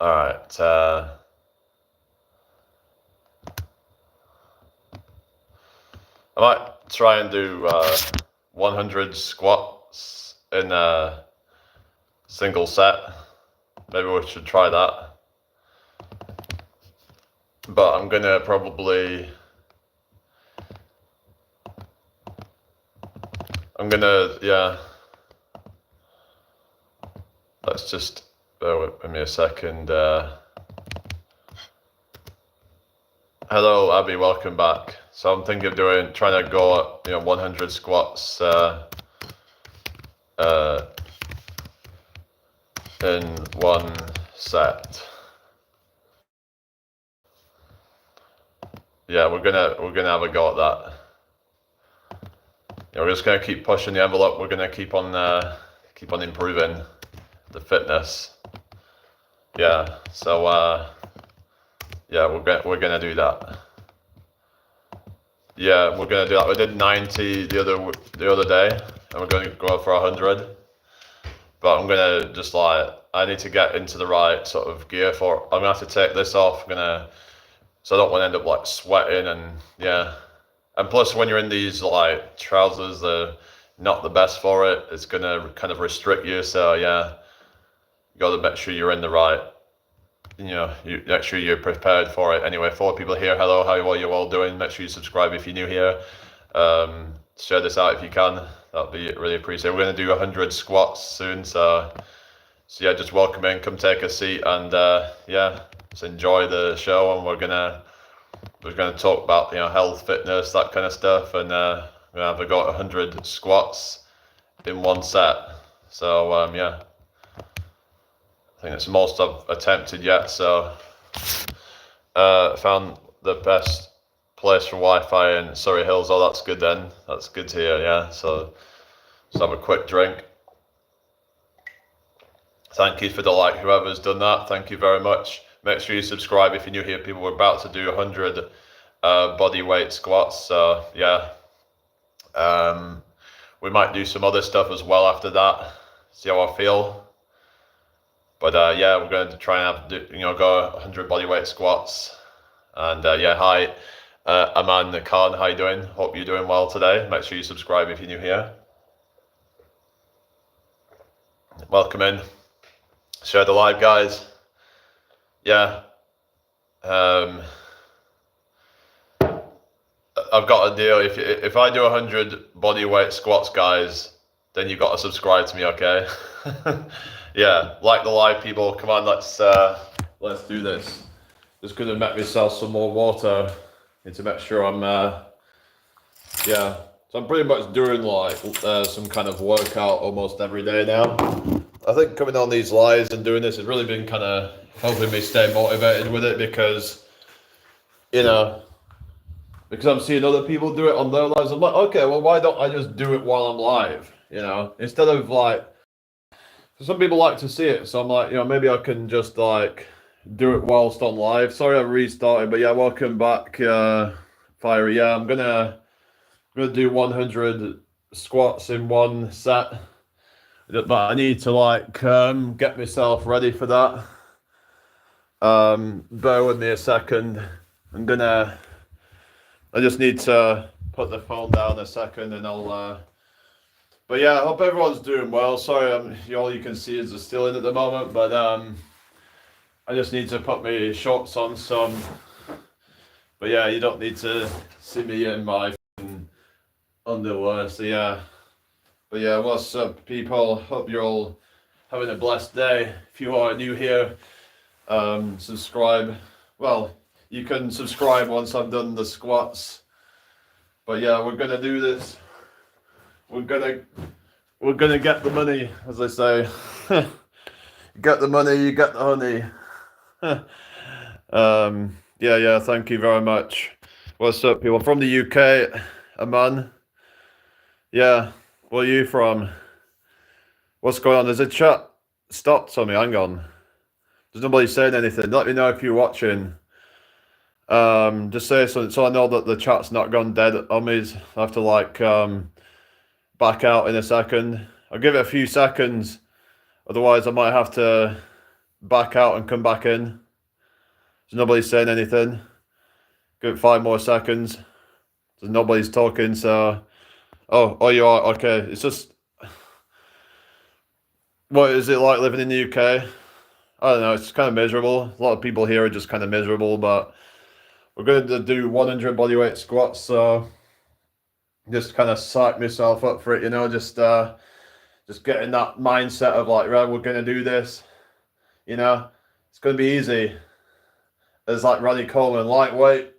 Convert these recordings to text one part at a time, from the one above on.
All right. I might try and do 100 squats in a single set. Maybe we should try that. But I'm gonna probably. Yeah. Let's just bear with me a second. Hello, Abby. Welcome back. So I'm thinking of trying to go, 100 squats in one set. Yeah, we're gonna have a go at that. We're just gonna keep pushing the envelope. We're gonna keep on improving the fitness. Yeah. So yeah, we're gonna do that. Yeah, we're gonna do that. We did 90 the other day, and we're gonna go for 100. But I'm gonna just I need to get into the right sort of gear for it. I'm gonna have to take this off. So I don't want to end up sweating and yeah. And plus, when you're in these trousers, they're not the best for it. It's gonna kind of restrict you. So yeah, you gotta make sure you're in the right. You make sure you're prepared for it. Anyway, 4 people here. Hello, how are you all doing? Make sure you subscribe if you're new here. Share this out if you can. That'd be really appreciated. We're gonna do 100 squats soon. So yeah, just welcome in. Come take a seat and yeah, just enjoy the show. And we're gonna talk about health, fitness, that kind of stuff, and we're gonna have a go at 100 squats in one set. So yeah. I think it's the most I've attempted yet, so found the best place for Wi-Fi in Surrey Hills. Oh, that's good then. That's good to hear, yeah. So just have a quick drink. Thank you for the whoever's done that. Thank you very much. Make sure you subscribe if you're new here, people. We're about to do 100 body weight squats, so yeah. We might do some other stuff as well after that, see how I feel. But yeah, we're going to try and go 100 bodyweight squats. And yeah, hi, Aman Khan, how you doing? Hope you're doing well today. Make sure you subscribe if you're new here. Welcome in. Share the live, guys. Yeah. I've got a deal. If I do 100 bodyweight squats, guys, then you've got to subscribe to me, okay? Yeah, like the live, people. Come on, let's do this. Just gonna make myself some more water. Need to make sure I'm yeah. So I'm pretty much doing some kind of workout almost every day now. I think coming on these lives and doing this has really been kind of helping me stay motivated with it because because I'm seeing other people do it on their lives. I'm like, okay, well, why don't I just do it while I'm live? Instead of some people like to see it, so I'm like, maybe I can just do it whilst on live. Sorry I restarted, but yeah, welcome back, Fiery. Yeah, I'm gonna do 100 squats in one set, but I need to get myself ready for that. Bear with me a second. I just need to put the phone down a second and I'll but yeah, I hope everyone's doing well. Sorry, all you can see is the ceiling at the moment, but I just need to put my shorts on some. But yeah, you don't need to see me in my underwear. So yeah, but yeah, what's up, people? Hope you're all having a blessed day. If you are new here, subscribe. Well, you can subscribe once I've done the squats. But yeah, we're gonna do this. We're gonna get the money, as they say. Get the money, you get the honey. Yeah, thank you very much. What's up, people? From the UK, Aman. Yeah, where are you from? What's going on? There's a chat stopped on me, hang on. There's nobody saying anything. Let me know if you're watching. Just say something so I know that the chat's not gone dead on me. I have to back out in a second. I'll give it a few seconds, otherwise I might have to back out and come back in. So nobody's saying anything. Give it 5 more seconds. So nobody's talking, so... Oh, you are? Okay. It's just... What is it like living in the UK? I don't know, it's kind of miserable. A lot of people here are just kind of miserable, but we're going to do 100 bodyweight squats, so just kind of psych myself up for it, you know, just getting that mindset of like, right, we're going to do this, you know, it's going to be easy. It's like Randy Coleman, lightweight,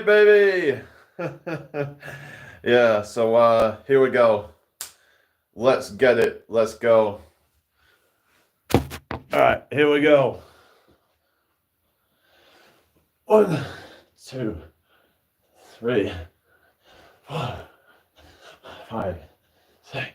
baby. Yeah, so here we go. Let's get it. Let's go. All right, here we go. 1, 2, 3, 4, 5, 6.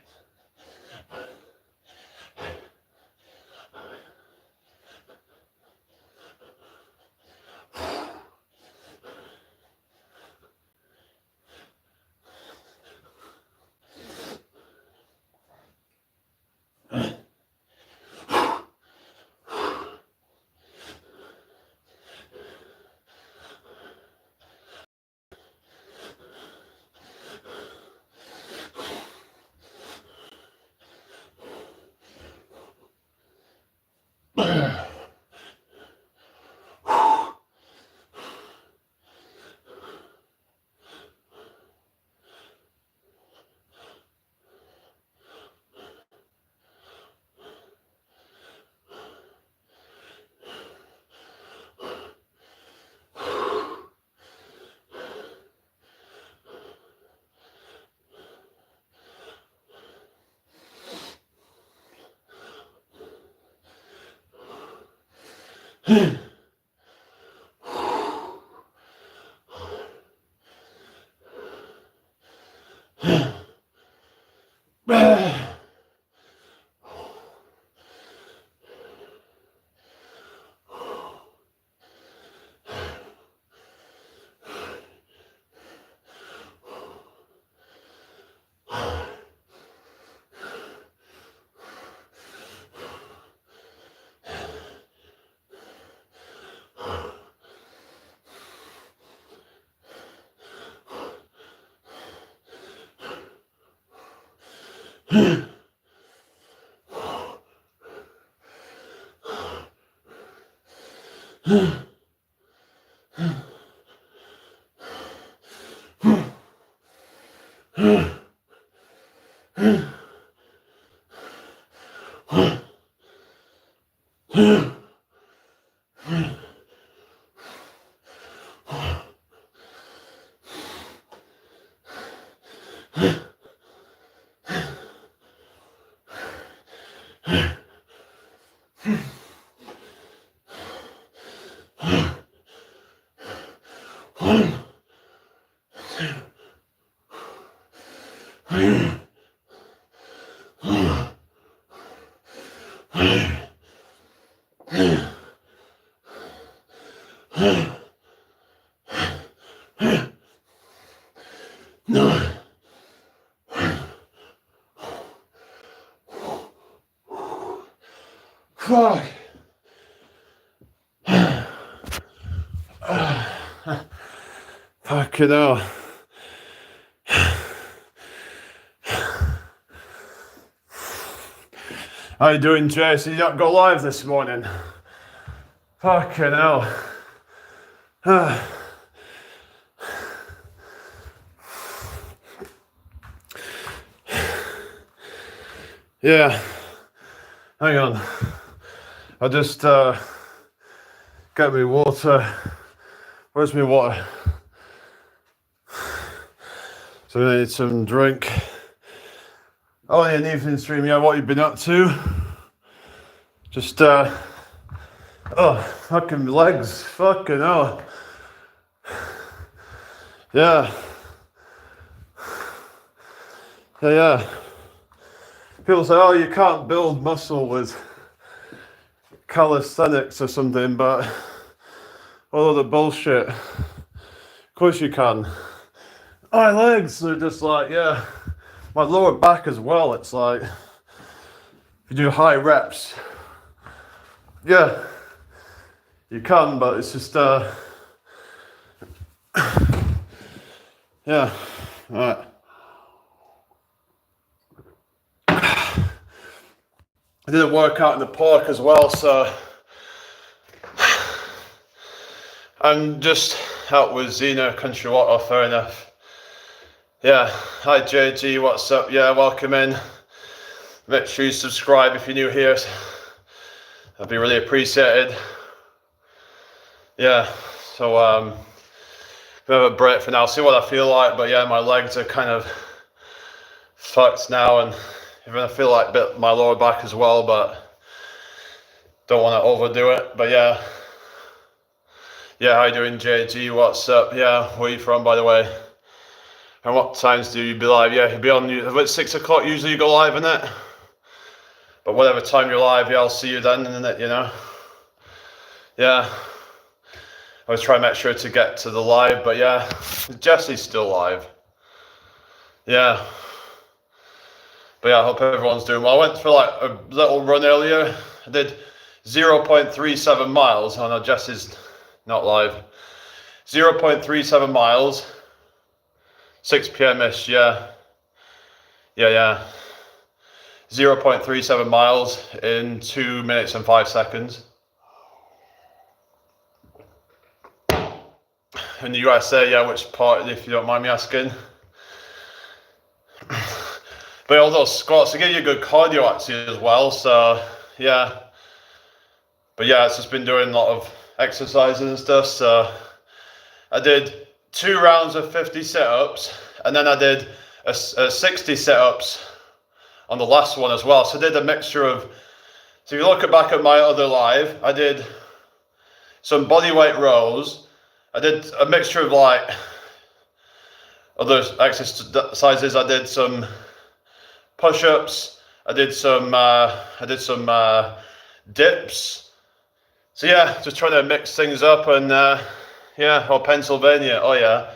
Fuck. Fucking hell. How you doing, Tracy? You not go live this morning? Fucking hell. Yeah. Hang on. I just get me water. Where's my water? So I need some drink. Oh, yeah, an evening stream. Yeah, what you been up to? Just oh, fucking legs. Fucking hell. Yeah. Yeah. People say, oh, you can't build muscle with calisthenics or something, but all of the bullshit. Of course you can. My legs are just like, yeah. My lower back as well, it's like, you do high reps, yeah, you can, but it's just, yeah, right. I did a workout in the park as well, so I'm just out with Zena, country water, fair enough. Yeah, hi JG, what's up? Yeah, welcome in. Make sure you subscribe if you're new here. That'd be really appreciated. Yeah, so bit of a break for now, see what I feel like, but yeah, my legs are kind of fucked now, and even I feel like a bit my lower back as well, but don't want to overdo it. But yeah, how you doing JG, what's up? Yeah, where are you from, by the way? And what times do you be live? Yeah, you'll be on about 6 o'clock usually you go live, innit? But whatever time you're live, yeah, I'll see you then, innit, you know? Yeah, I was trying to make sure to get to the live, but yeah, Jesse's still live. Yeah. But yeah, I hope everyone's doing well. I went for like a little run earlier. I did 0.37 miles. Oh no, Jess is not live. 0.37 miles. 6 p.m.-ish, yeah. 0.37 miles in 2 minutes and 5 seconds. In the USA, yeah, which part, if you don't mind me asking? But all those squats, they give you good cardio actually as well, so yeah. But yeah, it's just been doing a lot of exercises and stuff, so I did 2 rounds of 50 sit-ups, and then I did a 60 sit-ups on the last one as well. So I did a mixture of, so if you look back at my other live, I did some bodyweight rows, I did a mixture of like other exercises, I did some push-ups, I did some dips. So yeah, just trying to mix things up, and yeah, or Pennsylvania, oh yeah.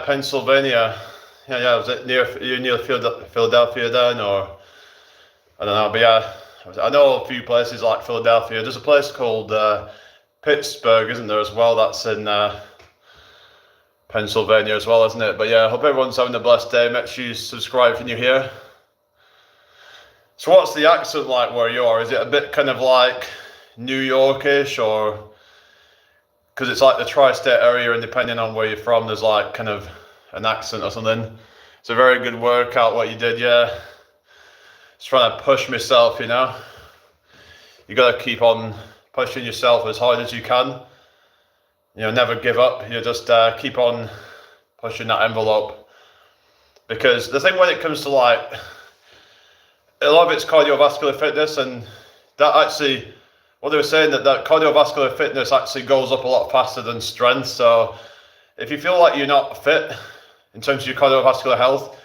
Pennsylvania. Yeah, was it near Philadelphia then, or I don't know, but yeah, I know a few places like Philadelphia. There's a place called Pittsburgh, isn't there, as well? That's in Pennsylvania as well, isn't it? But yeah, I hope everyone's having a blessed day. Make sure you subscribe if you're new here. So what's the accent like where you are? Is it a bit kind of like New Yorkish, or because it's like the tri-state area, and depending on where you're from, there's like kind of an accent or something. It's a very good workout what you did, yeah. Just trying to push myself, you know. You got to keep on pushing yourself as hard as you can. You know, never give up. You just keep on pushing that envelope. Because the thing when it comes to like, a lot of it's cardiovascular fitness, and that actually, what they were saying, that cardiovascular fitness actually goes up a lot faster than strength. So if you feel like you're not fit in terms of your cardiovascular health,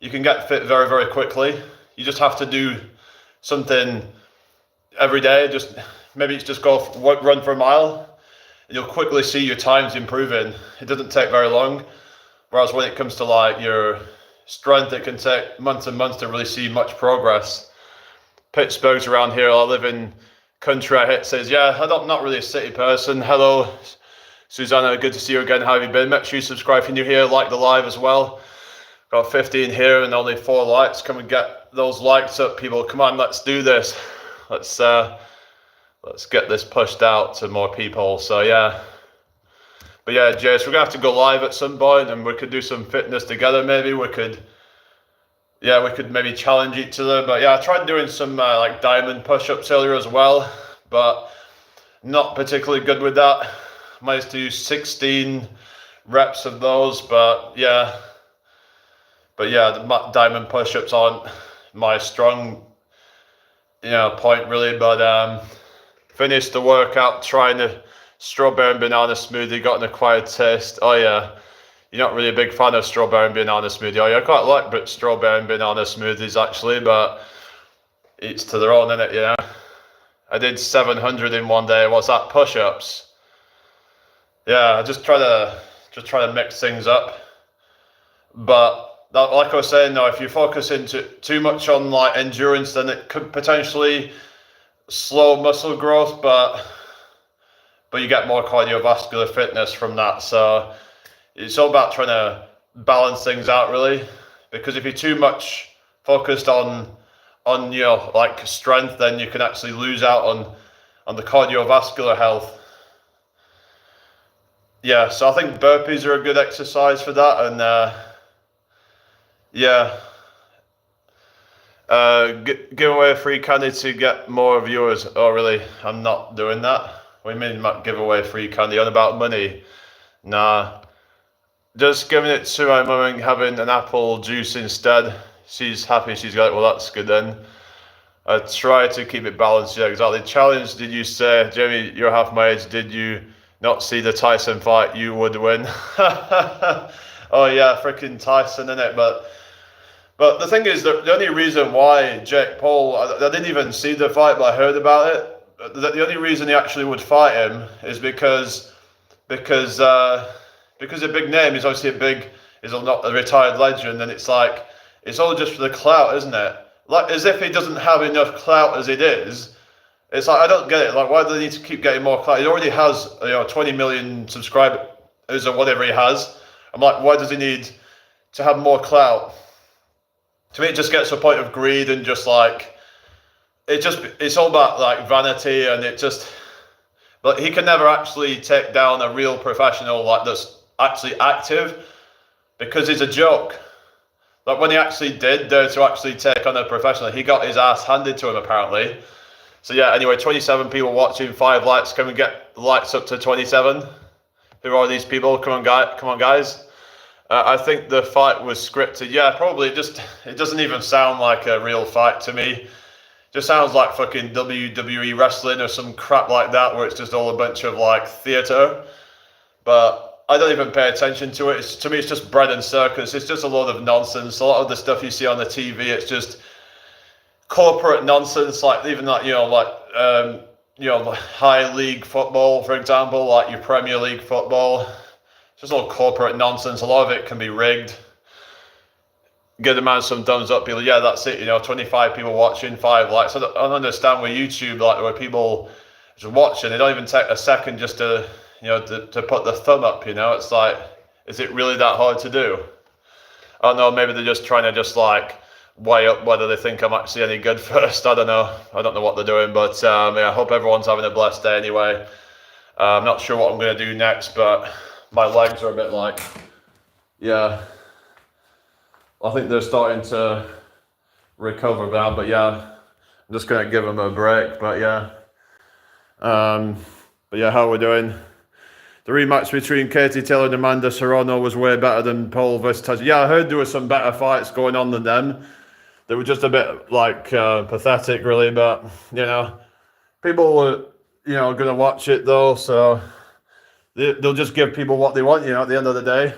you can get fit very, very quickly. You just have to do something every day. Just maybe just go run for a mile, and you'll quickly see your times improving. It doesn't take very long. Whereas when it comes to like your strength, it can take months and months to really see much progress. Pittsburgh's around here. I live in country. It says, yeah, I'm not really a city person. Hello, Susanna, good to see you again. How have you been? Make sure you subscribe if you're new here. Like the live as well. Got 15 here and only 4 likes. Come and get those likes up, people. Come on, let's do this. Let's get this pushed out to more people. So yeah. But yeah, Jace, we're gonna have to go live at some point, and we could do some fitness together. Maybe we could maybe challenge each other. But yeah, I tried doing some like diamond push-ups earlier as well, but not particularly good with that. Managed to do 16 reps of those, but yeah, the diamond push-ups aren't my strong, point really. But finished the workout trying the strawberry and banana smoothie, got an acquired taste. Oh yeah, you're not really a big fan of strawberry and banana smoothie, are you? I quite like strawberry and banana smoothies actually, but each to their own, innit, you know? I did 700 in one day. What's that, push-ups? Yeah, I just try to mix things up. But like I was saying, though, if you focus into too much on like endurance, then it could potentially slow muscle growth, but you get more cardiovascular fitness from that. So it's all about trying to balance things out, really, because if you're too much focused on like strength, then you can actually lose out on the cardiovascular health. Yeah, so I think burpees are a good exercise for that, and yeah, give away free candy to get more viewers. Oh, really? I'm not doing that. What do you mean, give away free candy? On about money? Nah, just giving it to my mum and having an apple juice instead. She's happy. She's got it. Well, that's good then. I try to keep it balanced. Yeah, exactly. Challenge, did you say, Jamie, you're half my age, did you not see the Tyson fight? You would win. Oh yeah, freaking Tyson, innit? But the thing is, the only reason why Jake Paul, I didn't even see the fight, but I heard about it. The only reason he actually would fight him is because a big name. He's obviously he's not a retired legend, and it's like, it's all just for the clout, isn't it? Like, as if he doesn't have enough clout as it is. It's like, I don't get it. Like, why do they need to keep getting more clout? He already has, 20 million subscribers or whatever he has. I'm like, why does he need to have more clout? To me, it just gets to a point of greed and just like, it's all about like vanity, and but he can never actually take down a real professional like that's actually active, because he's a joke. Like, when he actually did dare to actually take on a professional, he got his ass handed to him, apparently. So yeah, anyway, 27 people watching, 5 likes. Can we get the likes up to 27? Who are these people? Come on, guys. I think the fight was scripted. Yeah, probably. It doesn't even sound like a real fight to me. Just sounds like fucking WWE wrestling or some crap like that, where it's just all a bunch of like theatre. But I don't even pay attention to it. To me, it's just bread and circus. It's just a lot of nonsense. A lot of the stuff you see on the TV, it's just corporate nonsense. Like, even like, like high league football, for example, like your Premier League football. It's just all corporate nonsense. A lot of it can be rigged. Give the man some thumbs up. People, yeah, that's it. 25 people watching, 5 likes. I don't understand with YouTube, like, where people just watching. They don't even take a second just to put the thumb up. It's like, is it really that hard to do? I don't know. Maybe they're just trying to just like weigh up whether they think I'm actually any good first. I don't know. I don't know what they're doing, but yeah, I hope everyone's having a blessed day anyway. I'm not sure what I'm going to do next, but my legs are a bit like, yeah, I think they're starting to recover now, but yeah, I'm just going to give them a break, but yeah, how are we doing? The rematch between Katie Taylor and Amanda Serrano was way better than Paul versus Tyson. Yeah, I heard there were some better fights going on than them. They were just a bit like pathetic, really. But people were going to watch it though, so they'll just give people what they want. At the end of the day,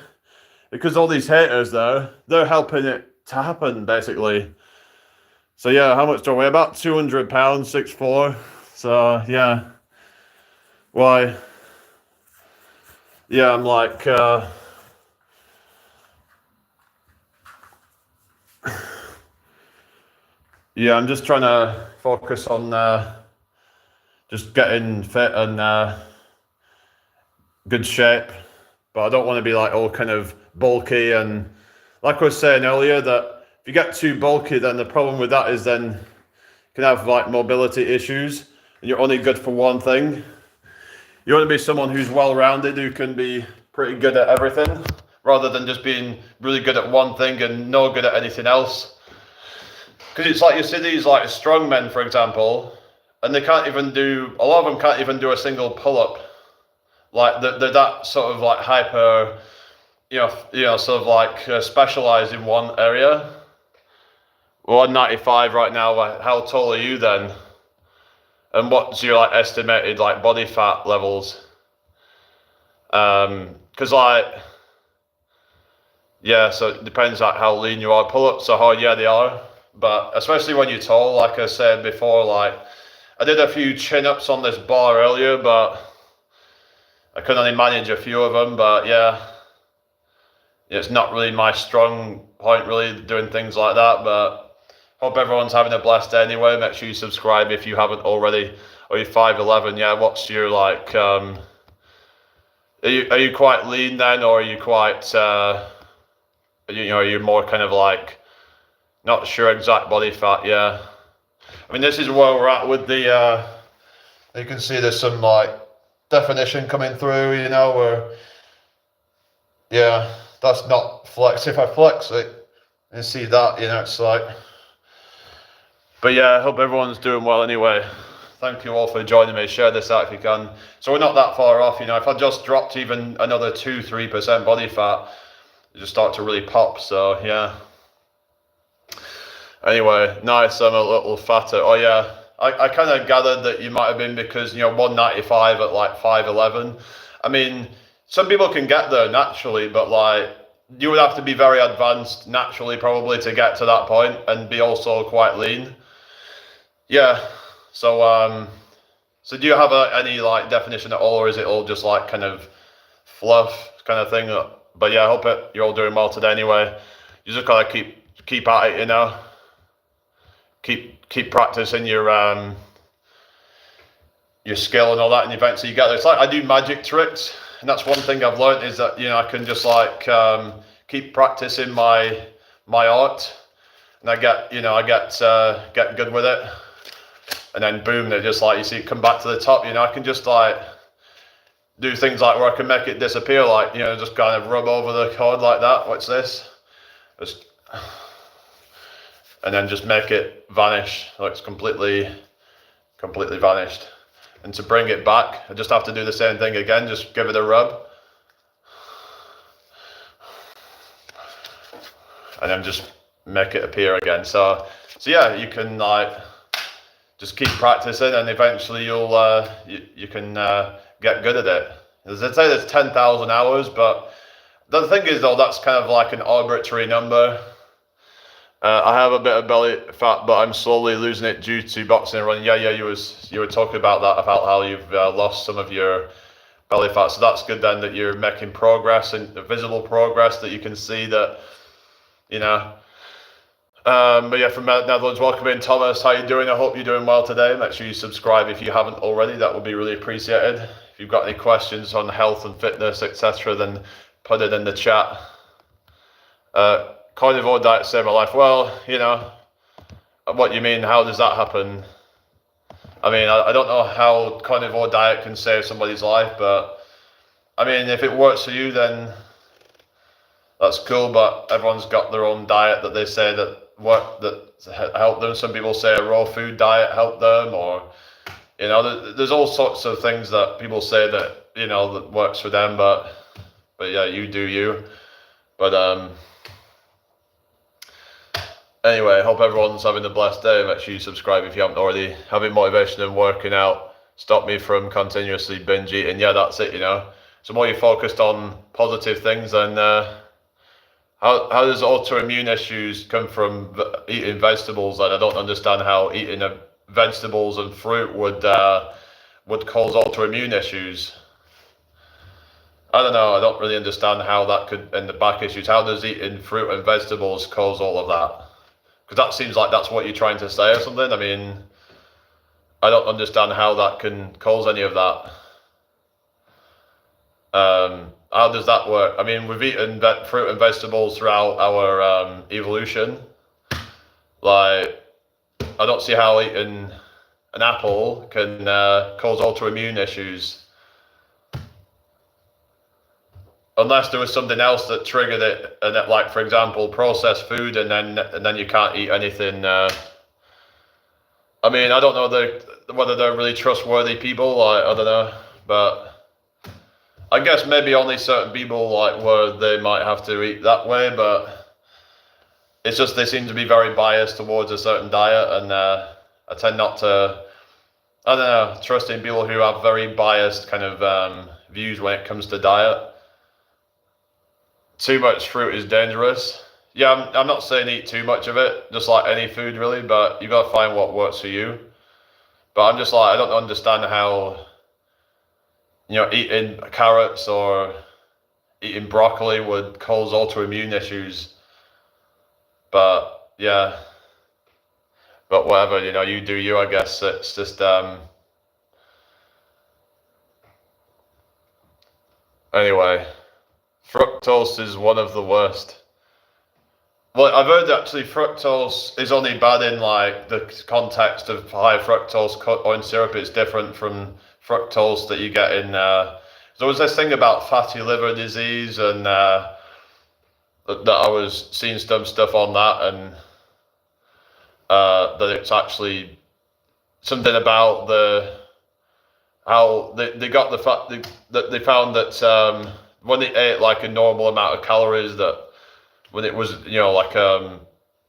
because all these haters they're helping it to happen basically. So yeah, how much do I weigh? About 200 pounds, 6'4". So yeah, why? Yeah, I'm like, yeah, I'm just trying to focus on just getting fit and good shape, but I don't want to be like all kind of bulky. And like I was saying earlier, that if you get too bulky, then the problem with that is then you can have like mobility issues, and you're only good for one thing. You want to be someone who's well-rounded, who can be pretty good at everything, rather than just being really good at one thing and no good at anything else. Because it's like, you see these like strong men, for example, and a lot of them can't even do a single pull-up. Like they're that sort of like hyper, sort of like specialized in one area. Well, I'm 95 right now. How tall are you then? And what's your like estimated like body fat levels? Because like, yeah, so it depends like how lean you are. Pull-ups are hard, yeah, they are. But especially when you're tall, like I said before, like I did a few chin-ups on this bar earlier, but I could only manage a few of them. But yeah, it's not really my strong point, really, doing things like that. But hope everyone's having a blessed day anyway. Make sure you subscribe if you haven't already. Or you're 5'11". Yeah, what's your like? Are you quite lean then, or are you quite? Are you more kind of like not sure exact body fat? Yeah. I mean, this is where we're at with the. You can see there's some like definition coming through. Where yeah, that's not flex. If I flex it and see that, it's like. But yeah, I hope everyone's doing well anyway. Thank you all for joining me. Share this out if you can. So we're not that far off, If I just dropped even another 2-3% body fat, it just start to really pop. So yeah. Anyway, nice. I'm a little fatter. Oh yeah, I kind of gathered that you might have been because 195 at like 5'11". I mean, some people can get there naturally, but like you would have to be very advanced naturally probably to get to that point and be also quite lean. Yeah. So do you have any like definition at all, or is it all just like kind of fluff kind of thing? But yeah, I hope you're all doing well today anyway. You just gotta keep at it, Keep practicing your skill and all that, and eventually you get there. It's like I do magic tricks, and that's one thing I've learned is that I can just like keep practicing my art, and I get good with it. And then boom, they just like, you see it come back to the top, I can just like do things like where I can make it disappear, like, just kind of rub over the cord like that. What's this? And then just make it vanish. So it's completely vanished. And to bring it back, I just have to do the same thing again, just give it a rub. And then just make it appear again. So yeah, you can like, just keep practicing, and eventually you can get good at it. As I say, there's 10,000 hours, but the thing is though, that's kind of like an arbitrary number. I have a bit of belly fat, but I'm slowly losing it due to boxing and running. Yeah, you were talking about that, about how you've lost some of your belly fat. So that's good then, that you're making progress, and visible progress, that you can see that, But yeah, from Netherlands, welcome in, Thomas. How you doing? I hope you're doing well today. Make sure you subscribe if you haven't already. That would be really appreciated. If you've got any questions on health and fitness, etc., then put it in the chat. Carnivore diet saved my life. Well, what you mean? How does that happen? I mean, I don't know how carnivore diet can save somebody's life, but I mean, if it works for you, then that's cool. But everyone's got their own diet that they say that help them. Some people say a raw food diet helped them, or there's all sorts of things that people say that that works for them. But yeah, you do you. But anyway, I hope everyone's having a blessed day. Make sure you subscribe if you haven't already. Having motivation and working out stop me from continuously binge eating. Yeah, that's it. So more you're focused on positive things, then how does autoimmune issues come from eating vegetables? And I don't understand how eating vegetables and fruit would cause autoimmune issues. I don't know. I don't really understand how that could end the back issues. How does eating fruit and vegetables cause all of that? Because that seems like that's what you're trying to say or something. I mean, I don't understand how that can cause any of that. How does that work? I mean, we've eaten fruit and vegetables throughout our evolution. Like, I don't see how eating an apple can cause autoimmune issues. Unless there was something else that triggered it, and that, like, for example, processed food, and then you can't eat anything. I mean, I don't know whether they're really trustworthy people. I don't know, but I guess maybe only certain people, like, where they might have to eat that way. But it's just they seem to be very biased towards a certain diet, and I tend not to. I don't know, trust in people who have very biased kind of views when it comes to diet. Too much fruit is dangerous. Yeah, I'm not saying eat too much of it, just like any food really, but you gotta find what works for you. But I'm just like, I don't understand how, eating carrots or eating broccoli would cause autoimmune issues. But yeah, but whatever, you do you, I guess. It's just anyway, fructose is one of the worst. Well, I've heard actually fructose is only bad in like the context of high fructose corn syrup. It's different from fructose that you get in. There was this thing about fatty liver disease, and that I was seeing some stuff on that, and that it's actually something about how they got the fact that they found that when they ate like a normal amount of calories, that when it was like a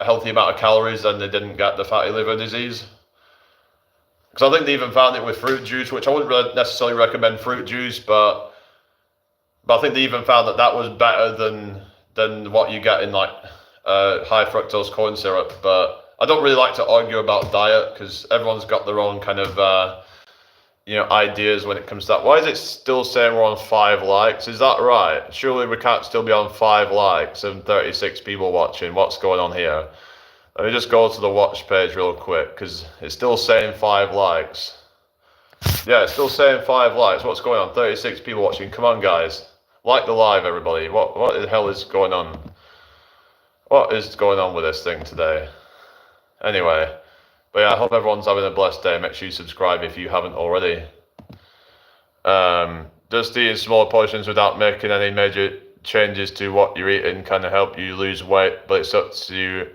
healthy amount of calories, then they didn't get the fatty liver disease. Because I think they even found it with fruit juice, which I wouldn't really necessarily recommend fruit juice, but I think they even found that was better than what you get in like high fructose corn syrup. But I don't really like to argue about diet because everyone's got their own kind of ideas when it comes to that. Why is it still saying we're on 5 likes? Is that right? Surely we can't still be on 5 likes and 36 people watching. What's going on here? Let me just go to the watch page real quick because it's still saying 5 likes. Yeah, it's still saying 5 likes. What's going on? 36 people watching. Come on, guys. Like the live, everybody. What the hell is going on? What is going on with this thing today? Anyway. But yeah, I hope everyone's having a blessed day. Make sure you subscribe if you haven't already. Just eating small portions without making any major changes to what you're eating can help you lose weight, but it's up to you.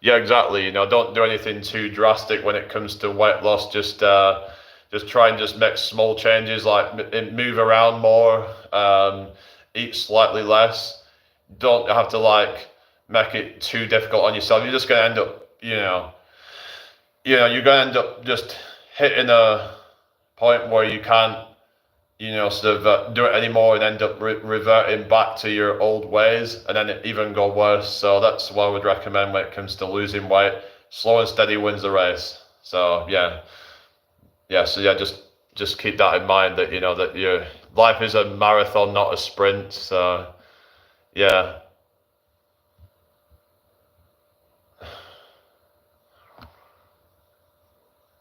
Yeah, exactly. Don't do anything too drastic when it comes to weight loss. Just try and just make small changes, like move around more, eat slightly less. Don't have to like make it too difficult on yourself. You're just going to end up, you're going to end up just hitting a point where you can't, sort of do it anymore and end up reverting back to your old ways, and then it even go worse. So that's what I would recommend when it comes to losing weight. Slow and steady wins the race. So just keep that in mind, that that your life is a marathon, not a sprint. So yeah.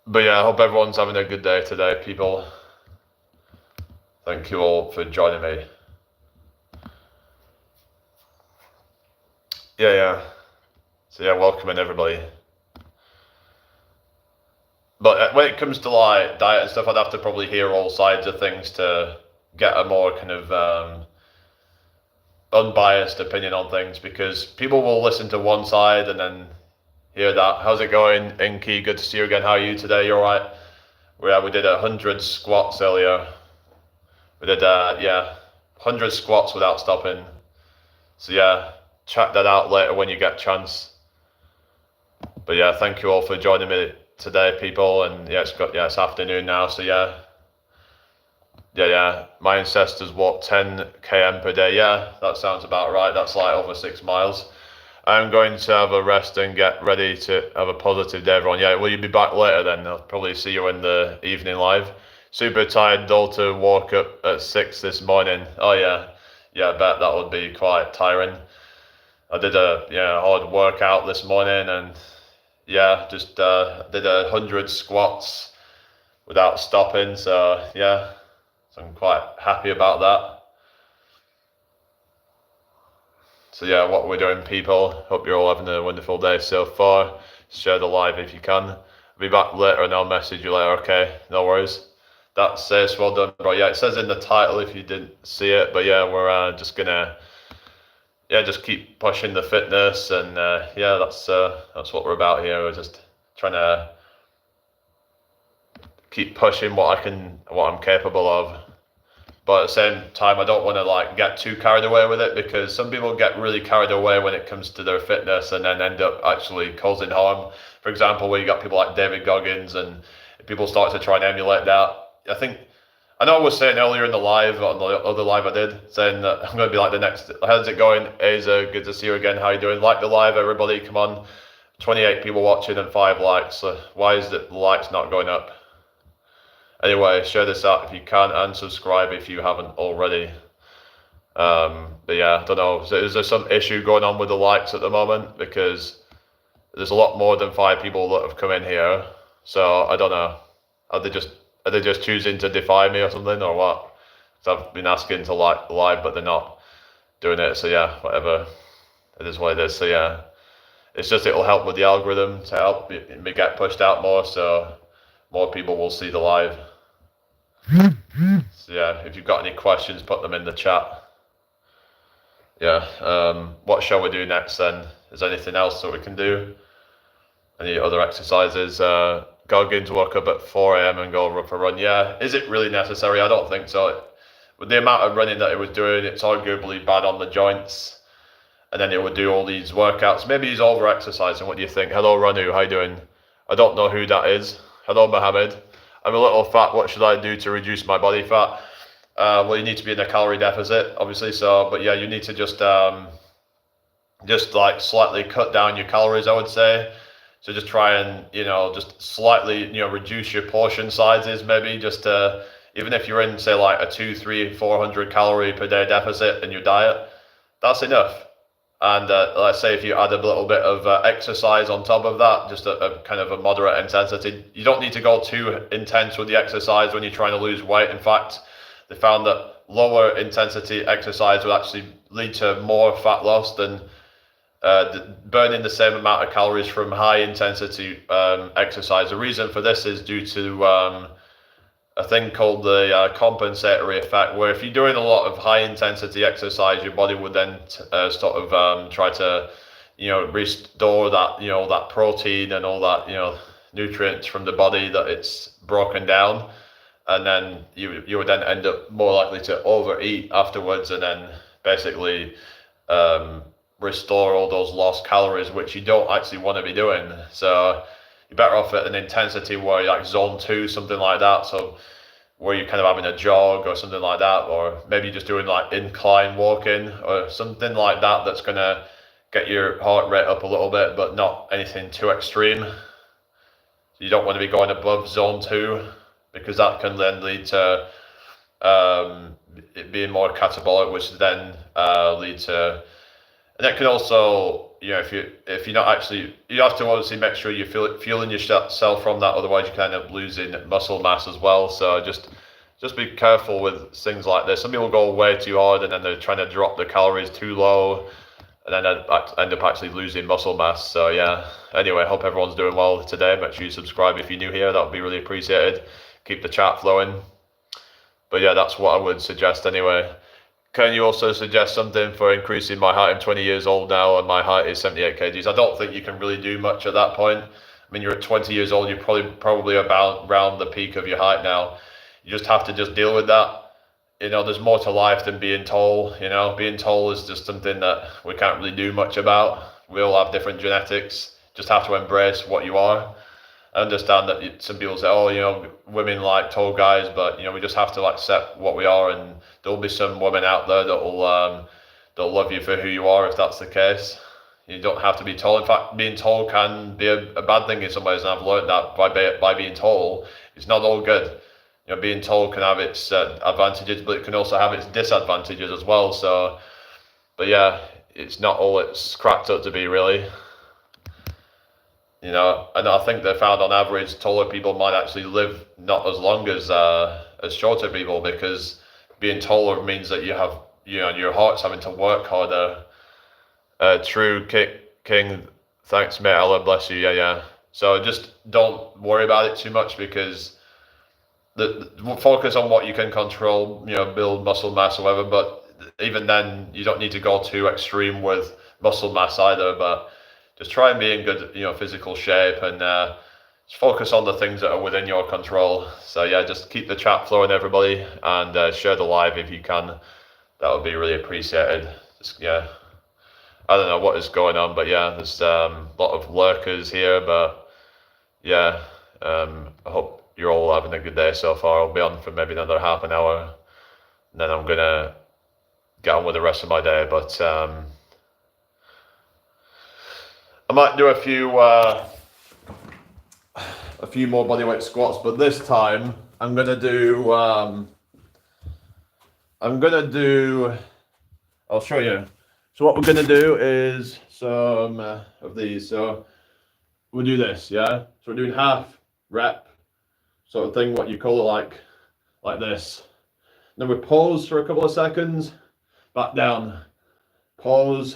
But yeah, I hope everyone's having a good day today, people. Thank you all for joining me. Yeah. So yeah, welcome in everybody. But when it comes to like diet and stuff, I'd have to probably hear all sides of things to get a more kind of unbiased opinion on things, because people will listen to one side and then hear that. How's it going, Inky? Good to see you again. How are you today? You all right? We did 100 squats earlier. We did 100 squats without stopping. So yeah, check that out later when you get a chance. But yeah, thank you all for joining me today, people. And yeah, it's afternoon now. So yeah. My ancestors walked 10 km per day. Yeah, that sounds about right. That's like over 6 miles. I'm going to have a rest and get ready to have a positive day, everyone. Yeah, will you be back later then? I'll probably see you in the evening live. Super tired, Dalton woke up at 6 this morning. Oh yeah, I bet that would be quite tiring. I did a hard workout this morning, and just did 100 squats without stopping. So yeah, so I'm quite happy about that. So yeah, what we're doing, people. Hope you're all having a wonderful day so far. Share the live if you can. I'll be back later and I'll message you later, okay? No worries. That says well done, bro. Yeah, it says in the title if you didn't see it, but yeah, we're just gonna just keep pushing the fitness, and that's what we're about here. We're just trying to keep pushing what I'm capable of. But at the same time, I don't want to like get too carried away with it, because some people get really carried away when it comes to their fitness and then end up actually causing harm. For example, where you got people like David Goggins, and people start to try and emulate that. I know I was saying earlier in the live, on the other live I did, saying that I'm going to be like the next. How's it going? Aza, good to see you again. How you doing? Like the live, everybody. Come on. 28 people watching and 5 likes. So why is the likes not going up? Anyway, share this out if you can, and subscribe if you haven't already. But yeah, I don't know. Is there some issue going on with the likes at the moment? Because there's a lot more than 5 people that have come in here. So I don't know. Are they just are they just choosing to defy me or something, or what? Because I've been asking to like live, but they're not doing it. So yeah, whatever. It is what it is. So yeah, it's just it'll help with the algorithm to help me get pushed out more, so more people will see the live. So yeah, if you've got any questions, put them in the chat. Yeah. What shall we do next then? Is there anything else that we can do? Any other exercises? Goggins woke up at 4 a.m. and go for a run. Yeah. Is it really necessary? I don't think so. With the amount of running that it was doing, it's arguably bad on the joints. And then it would do all these workouts. Maybe he's over exercising. What do you think? Hello, Ranu. How you doing? I don't know who that is. Hello, Mohammed. I'm a little fat. What should I do to reduce my body fat? Well, you need to be in a calorie deficit, obviously. So, but yeah, you need to just like slightly cut down your calories, I would say. So just try and, just slightly, reduce your portion sizes, maybe just even if you're in, say, like a 200, 300, 400 calorie per day deficit in your diet, that's enough. And let's say if you add a little bit of exercise on top of that, just a kind of a moderate intensity, you don't need to go too intense with the exercise when you're trying to lose weight. In fact, they found that lower intensity exercise would actually lead to more fat loss than burning the same amount of calories from high intensity exercise. The reason for this is due to a thing called the compensatory effect, where if you're doing a lot of high intensity exercise, your body would then try to, restore that, that protein and all that, nutrients from the body that it's broken down. And then you would then end up more likely to overeat afterwards, and then basically restore all those lost calories, which you don't actually want to be doing. So you're better off at an intensity where you're like zone 2, something like that. So where you're kind of having a jog or something like that, or maybe just doing like incline walking or something like that, that's going to get your heart rate up a little bit, but not anything too extreme. You don't want to be going above zone 2, because that can then lead to it being more catabolic, which then lead to, and that can also, if you're not actually, you have to obviously make sure you're fueling yourself from that, otherwise you can end up losing muscle mass as well. So just be careful with things like this. Some people go way too hard, and then they're trying to drop the calories too low, and then end up actually losing muscle mass. So yeah, anyway, hope everyone's doing well today. Make sure you subscribe if you're new here, that would be really appreciated. Keep the chat flowing. But yeah, that's what I would suggest anyway. Can you also suggest something for increasing my height? I'm 20 years old now and my height is 78 kgs. I don't think you can really do much at that point. I mean, you're at 20 years old, you're probably about around the peak of your height now. You just have to just deal with that. There's more to life than being tall. Being tall is just something that we can't really do much about. We all have different genetics. Just have to embrace what you are. I understand that some people say, oh, women like tall guys, but we just have to accept what we are, and there'll be some women out there that will they'll love you for who you are if that's the case. You don't have to be tall. In fact, being tall can be a bad thing in some ways, and I've learned that by being tall, it's not all good. Being tall can have its advantages, but it can also have its disadvantages as well. So, but yeah, it's not all it's cracked up to be, really. And I think they found on average taller people might actually live not as long as shorter people, because being taller means that you have, your heart's having to work harder. True, King, thanks mate, Allah bless you. Yeah. So just don't worry about it too much, because focus on what you can control, build muscle mass or whatever, but even then you don't need to go too extreme with muscle mass either, but just try and be in good, physical shape, and just focus on the things that are within your control. So yeah, just keep the chat flowing, everybody, and share the live if you can. That would be really appreciated. I don't know what is going on, but yeah, there's a lot of lurkers here, but yeah, I hope you're all having a good day so far. I'll be on for maybe another half an hour, and then I'm gonna get on with the rest of my day, but I might do a few more bodyweight squats, but this time I'm gonna do I'll show you. So what we're going to do is some of these. So we'll do this, yeah? So we're doing half rep sort of thing, what you call it, like this. Then we pause for a couple of seconds, back down, pause,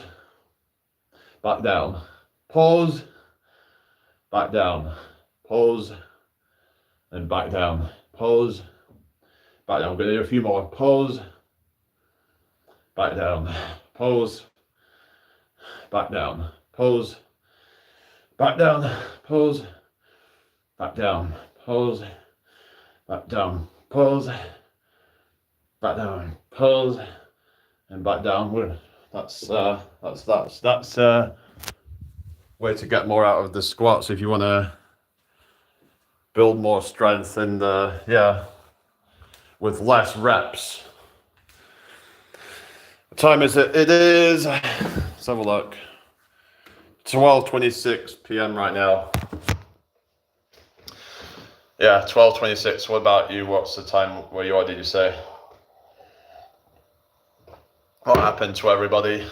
back down, pause, back down, pause, and back down, pause, back down. I'm going to do a few more. Pause, back down, pause, back down, pause, back down, pause, back down, pause, back down, pause, back down, pause, and back down. That's way to get more out of the squats if you want to build more strength and yeah, with less reps. What time is it? It is, let's have a look, 12:26 p.m. right now. Yeah, 12:26. What about you? What's the time where you are, did you say? What happened to everybody?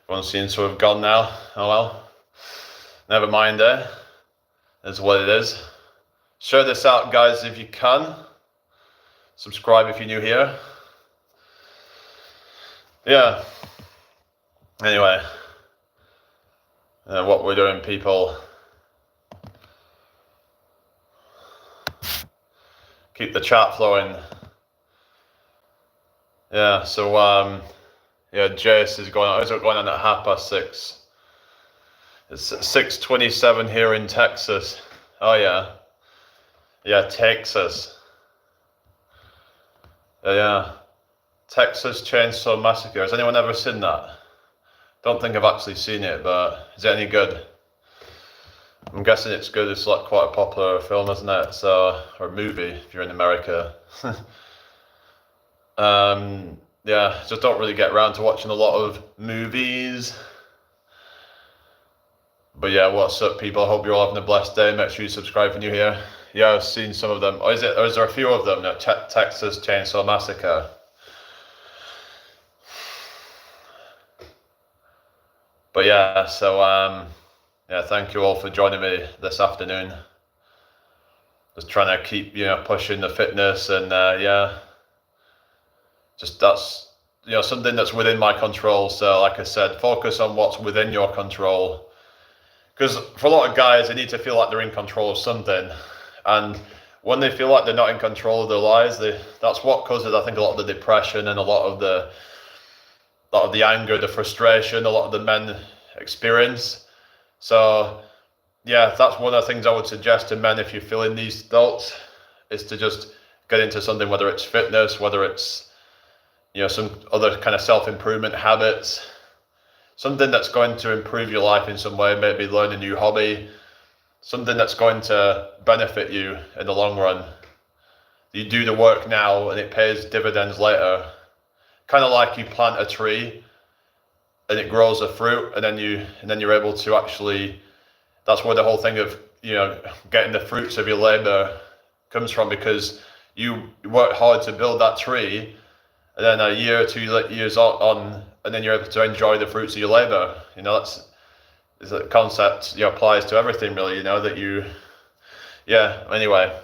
Everyone seems to have gone now. Oh well. Never mind, eh? That's what it is. Share this out, guys, if you can. Subscribe if you're new here. Yeah. Anyway. What we're doing, people. Keep the chat flowing. Yeah, so yeah, Jace is going on. Is it going on at 6:30? It's 6:27 here in Texas. Oh yeah. Yeah, Texas. Yeah. Texas Chainsaw Massacre. Has anyone ever seen that? Don't think I've actually seen it, but is it any good? I'm guessing it's good. It's like quite a popular film, isn't it? So, or movie if you're in America. Yeah, just don't really get around to watching a lot of movies. But yeah, what's up, people? I hope you're all having a blessed day. Make sure you subscribe if you're new here. Yeah, I've seen some of them. Or is there a few of them? No, Texas Chainsaw Massacre. But yeah, so yeah, thank you all for joining me this afternoon. Just trying to keep, pushing the fitness and yeah, just that's, something that's within my control. So like I said, focus on what's within your control. Because for a lot of guys, they need to feel like they're in control of something. And when they feel like they're not in control of their lives, that's what causes, I think, a lot of the depression and a lot of the anger, the frustration, a lot of the men experience. So yeah, that's one of the things I would suggest to men if you're feeling these thoughts, is to just get into something, whether it's fitness, whether it's, some other kind of self-improvement habits, something that's going to improve your life in some way, maybe learn a new hobby, something that's going to benefit you in the long run. You do the work now and it pays dividends later. Kind of like you plant a tree and it grows a fruit, and then you're able to actually, that's where the whole thing of, getting the fruits of your labor comes from, because you worked hard to build that tree, and then a year or 2 years on, and then you're able to enjoy the fruits of your labor. That's a concept, applies to everything really, that you, yeah, anyway.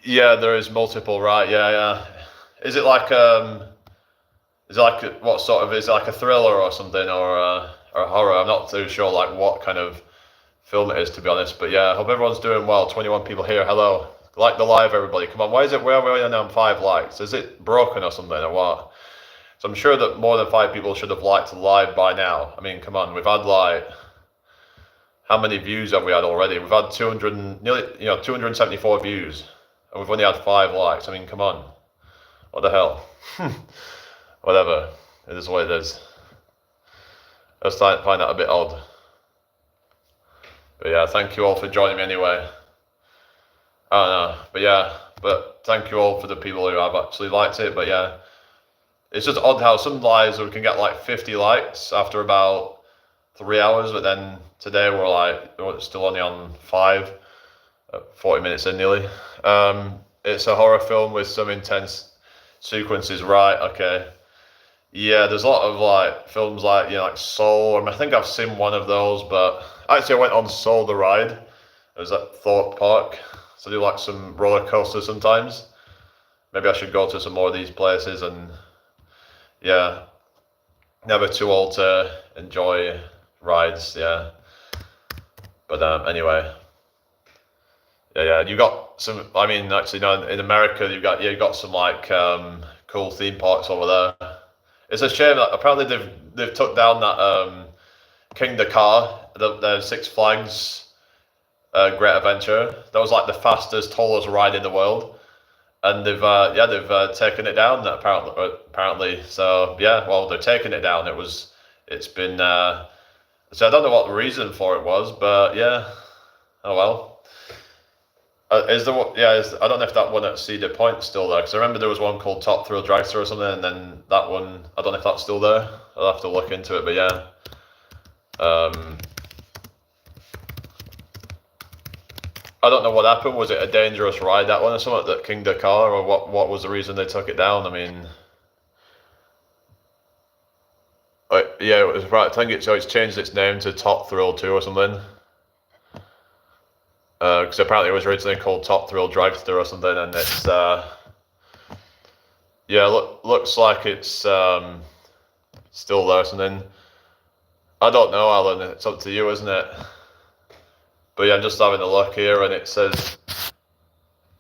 Yeah, there is multiple, right? Yeah. Is it like what sort of, is it like a thriller or something, or a horror? I'm not too sure like what kind of film it is, to be honest. But yeah, I hope everyone's doing well. 21 people here. Hello. Like the live, everybody. Come on. Why is it, where are we on 5 likes? Is it broken or something, or what? So I'm sure that more than 5 people should have liked the live by now. I mean, come on. We've had how many views have we had already? We've had 274 views, and we've only had 5 likes. I mean, come on. What the hell? Whatever. It is what it is. I just find that a bit odd. But yeah, thank you all for joining me anyway. I don't know. But yeah, thank you all for the people who have actually liked it. But yeah, it's just odd how some lives we can get like 50 likes after about 3 hours, but then today we're still only on 5, 40 minutes in nearly. It's a horror film with some intense sequences right. Okay. Yeah, there's a lot of like films like like Soul. I think I've seen one of those, but actually I went on Soul the ride. It was at Thorpe Park, so I do like some roller coasters sometimes. Maybe I should go to some more of these places, and yeah, never too old to enjoy rides. Yeah, but anyway, yeah. You got some. I mean, actually, no. In America, you got some like cool theme parks over there. It's a shame that apparently they've took down that King Dakar, the Six Flags Great Adventure. That was like the fastest, tallest ride in the world, and they've taken it down apparently. So yeah, well they're taking it down. It's been so I don't know what the reason for it was, but yeah, oh well. Is there I don't know if that one at Cedar Point's still there, because I remember there was one called Top Thrill Dragster or something, and then that one, I don't know if that's still there. I'll have to look into it, but yeah. I don't know what happened. Was it a dangerous ride, that one, or something, that King Dakar, or what was the reason they took it down? I mean, yeah, it was right. I think it's changed its name to Top Thrill 2 or something. Because apparently it was originally called Top Thrill Dragster or something, and it's looks like it's still there or something. I don't know, Alan. It's up to you, isn't it? But yeah, I'm just having a look here, and it says,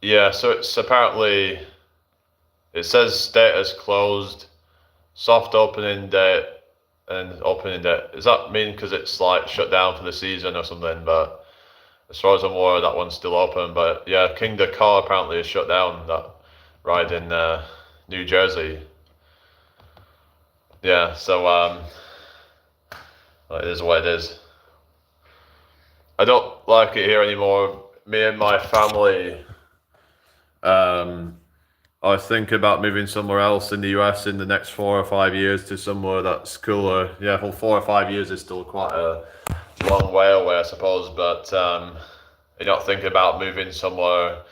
yeah. So it's apparently, it says status closed, soft opening date, and opening date. Does that mean because it's like shut down for the season or something? But as far as I'm aware, that one's still open. But yeah, King Dakar apparently is shut down, that ride in New Jersey. Yeah, so it is what it is. I don't like it here anymore. Me and my family, I think about moving somewhere else in the US in the next 4 or 5 years to somewhere that's cooler. Yeah, well, 4 or 5 years is still quite a long way away, I suppose, but you're not thinking about moving somewhere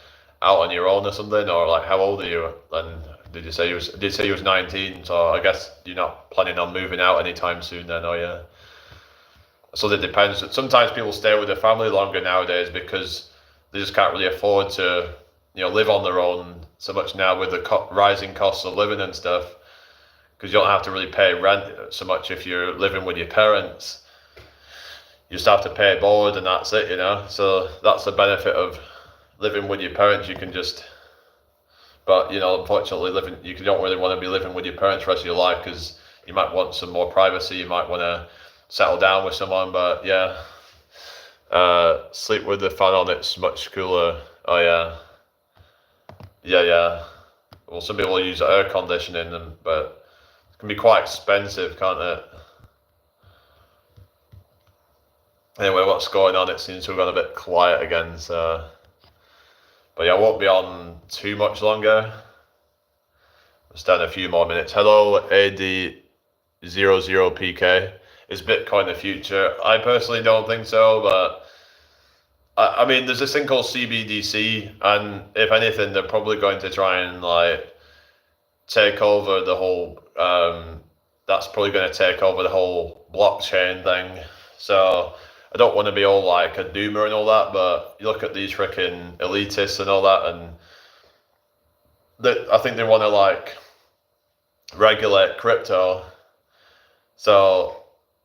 out on your own or something, or like how old are you? And did you say you was 19? So I guess you're not planning on moving out anytime soon then, are you? So that depends. Sometimes people stay with their family longer nowadays because they just can't really afford to, live on their own so much now with the rising costs of living and stuff. Because you don't have to really pay rent so much if you're living with your parents. You just have to pay board and that's it, So that's the benefit of living with your parents. You can just, but unfortunately, you don't really want to be living with your parents the rest of your life because you might want some more privacy. You might want to settle down with someone, but yeah, sleep with the fan on. It's much cooler. Oh yeah. Well, some people use air conditioning, but it can be quite expensive, can't it? Anyway, what's going on? It seems to have gone a bit quiet again, so. But yeah, I won't be on too much longer. Just down a few more minutes. Hello, AD00PK. Is Bitcoin the future? I personally don't think so, but I mean, there's this thing called CBDC, and if anything, they're probably going to try and like take over the whole. That's probably going to take over the whole blockchain thing. So I don't want to be all like a doomer and all that, but you look at these freaking elitists and all that, and I think they want to like regulate crypto. So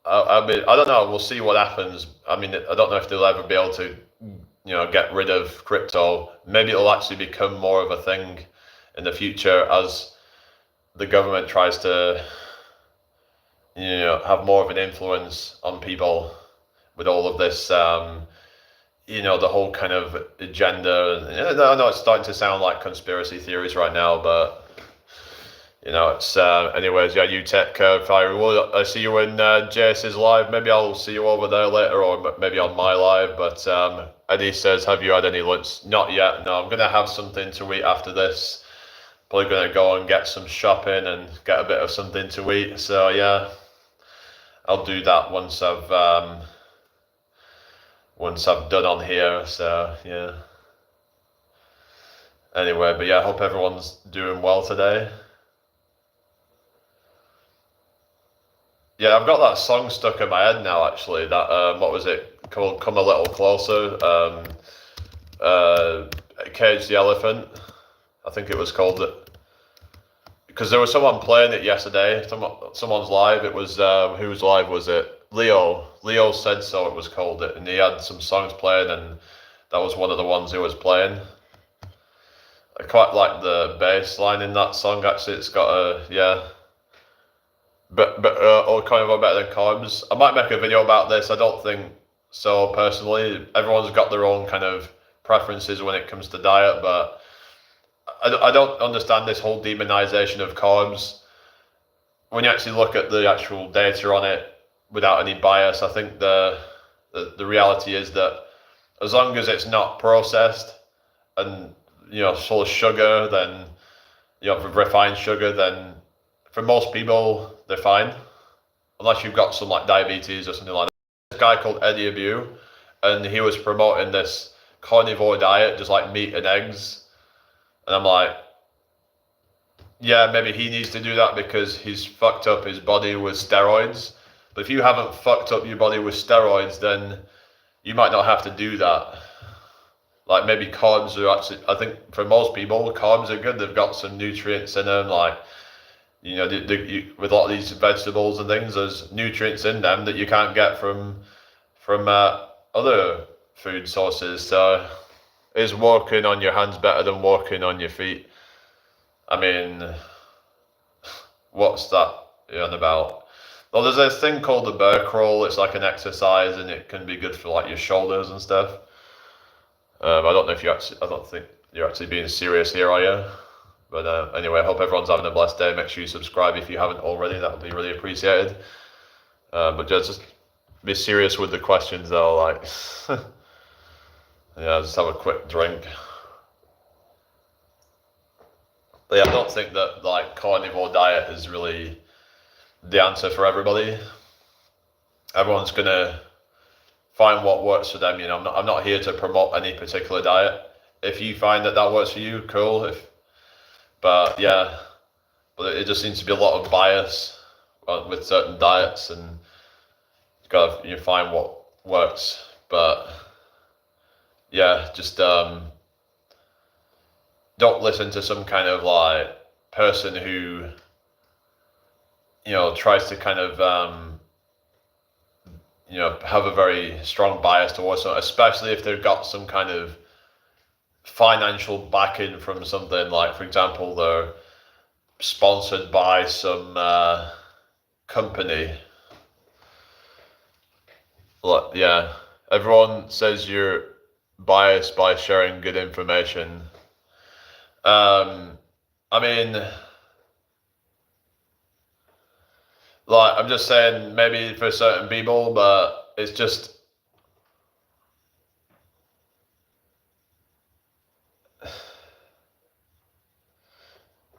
I mean, I don't know. We'll see what happens. I mean, I don't know if they'll ever be able to, get rid of crypto. Maybe it'll actually become more of a thing in the future as the government tries to, have more of an influence on people with all of this, the whole kind of agenda. And I know it's starting to sound like conspiracy theories right now, but. It's anyways, yeah, you take care. If I see you in Jace's live, maybe I'll see you over there later, or maybe on my live. But Eddie says, have you had any lunch? Not yet. No, I'm gonna have something to eat after this. Probably gonna go and get some shopping and get a bit of something to eat. So yeah, I'll do that once I've done on here. So yeah. Anyway, but yeah, I hope everyone's doing well today. Yeah, I've got that song stuck in my head now. Actually, that what was it called? Come a little closer. Uh, Cage the Elephant. I think it was called it. Because there was someone playing it yesterday. Someone's live. It was whose live was it? Leo. Leo said so. It was called it, and he had some songs playing, and that was one of the ones he was playing. I quite like the bass line in that song. Actually, it's got a yeah, but all kind of better than Combs. I might make a video about this. I don't think so personally. Everyone's got their own kind of preferences when it comes to diet, but I don't understand this whole demonization of carbs. When you actually look at the actual data on it without any bias, I think the reality is that as long as it's not processed and full of sugar, then refined sugar, then for most people they're fine, unless you've got some like diabetes or something like that. This guy called Eddie Abu, and he was promoting this carnivore diet, just like meat and eggs. And I'm like, yeah, maybe he needs to do that because he's fucked up his body with steroids. But if you haven't fucked up your body with steroids, then you might not have to do that. Like maybe carbs are actually, I think for most people, carbs are good. They've got some nutrients in them, like, with a lot of these vegetables and things, there's nutrients in them that you can't get from other food sources. So is walking on your hands better than walking on your feet? I mean, what's that on about? Well, there's this thing called the bear crawl. It's like an exercise, and it can be good for like your shoulders and stuff. I don't know if I don't think you're actually being serious here, are you? But anyway, I hope everyone's having a blessed day. Make sure you subscribe if you haven't already. That would be really appreciated. But just be serious with the questions, though. Like, yeah, just have a quick drink. But yeah, I don't think that like carnivore diet is really the answer for everybody. Everyone's gonna find what works for them. I'm not here to promote any particular diet. If you find that works for you, cool. But it just seems to be a lot of bias with certain diets, and you gotta find what works. But yeah, just don't listen to some kind of like person who tries to kind of have a very strong bias towards it, especially if they've got some kind of financial backing from something. Like, for example, they're sponsored by some company. Like, yeah, everyone says you're biased by sharing good information. I mean, like, I'm just saying maybe for certain people, but it's just,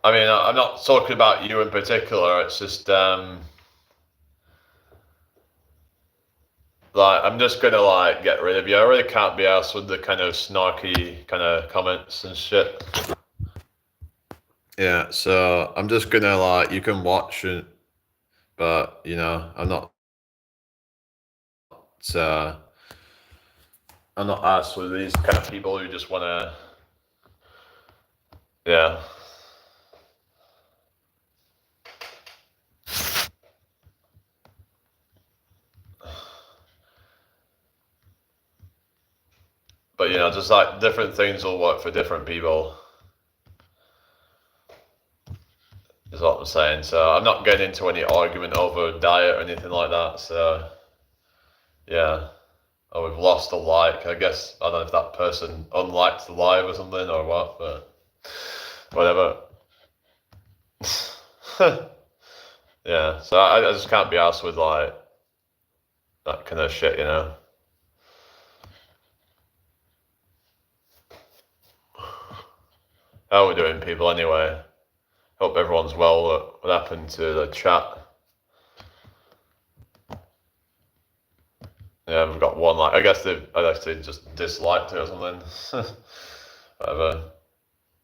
I mean, I'm not talking about you in particular. It's just, like, I'm just gonna like get rid of you. I really can't be asked with the kind of snarky kind of comments and shit. Yeah, so I'm just gonna like, you can watch it, but uh, I'm not asked with these kind of people who just wanna, yeah. But just like different things will work for different people, is what I'm saying. So I'm not getting into any argument over diet or anything like that. So yeah. Oh, we've lost a like. I guess I don't know if that person unliked the live or something or what, but whatever. Yeah. So I just can't be asked with like that kind of shit, How are we doing, people, anyway? Hope everyone's well. What happened to the chat? Yeah, we've got one like. I guess I actually just disliked it or something. Whatever.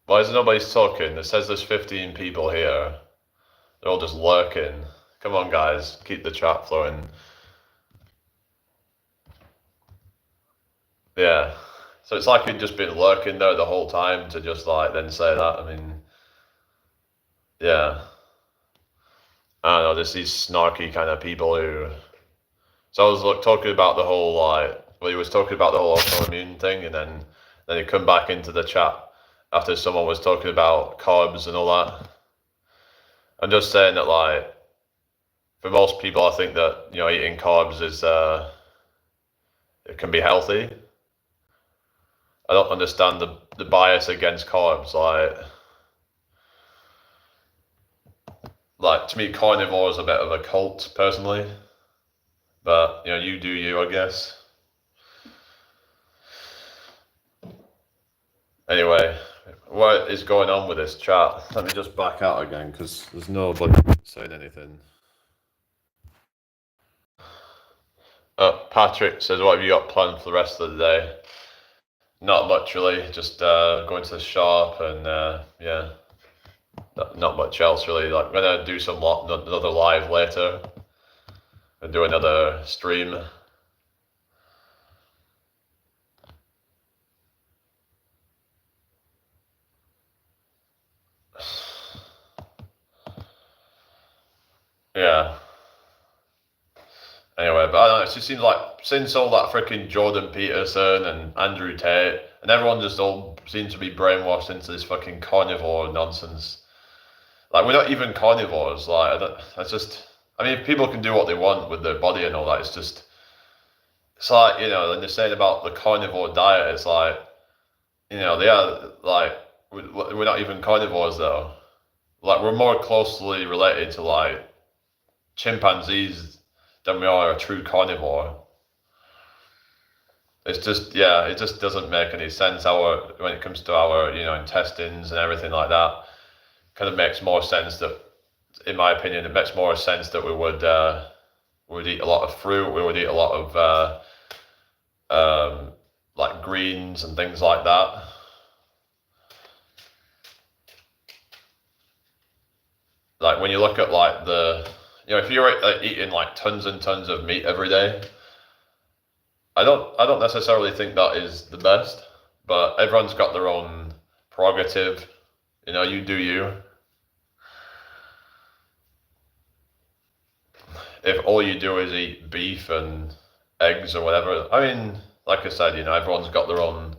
Why is nobody's talking? It says there's 15 people here. They're all just lurking. Come on, guys, keep the chat flowing. Yeah. So it's like he'd just been lurking there the whole time to just like then say that. I mean, yeah. I don't know, there's these snarky kind of people who. So I was like talking about the whole he was talking about the whole autoimmune thing, and then he come back into the chat after someone was talking about carbs and all that. I'm just saying that for most people, I think that eating carbs is it can be healthy. I don't understand the bias against carbs. Like to me, carnivore is a bit of a cult personally, but you do you, I guess. Anyway, what is going on with this chat? Let me just back out again because there's nobody saying anything. Patrick says, what have you got planned for the rest of the day? Not much really, just going to the shop and yeah, not much else really. Like I'm gonna do another live later and do another stream. Yeah. Anyway, but I don't know, it just seems like since all that freaking Jordan Peterson and Andrew Tate and everyone just all seems to be brainwashed into this fucking carnivore nonsense. Like we're not even carnivores. I mean, people can do what they want with their body and all that. It's like and they're saying about the carnivore diet. It's like they are like we're not even carnivores though. Like we're more closely related to like chimpanzees than we are a true carnivore. It's just it just doesn't make any sense when it comes to our intestines and everything like that. Kind of makes more sense that, in my opinion, it makes more sense that we would eat a lot of fruit. We would eat a lot of like greens and things like that. Like when you look at like if you're eating like tons and tons of meat every day, I don't necessarily think that is the best, but everyone's got their own prerogative. You do you. If all you do is eat beef and eggs or whatever, I mean, like I said, everyone's got their own,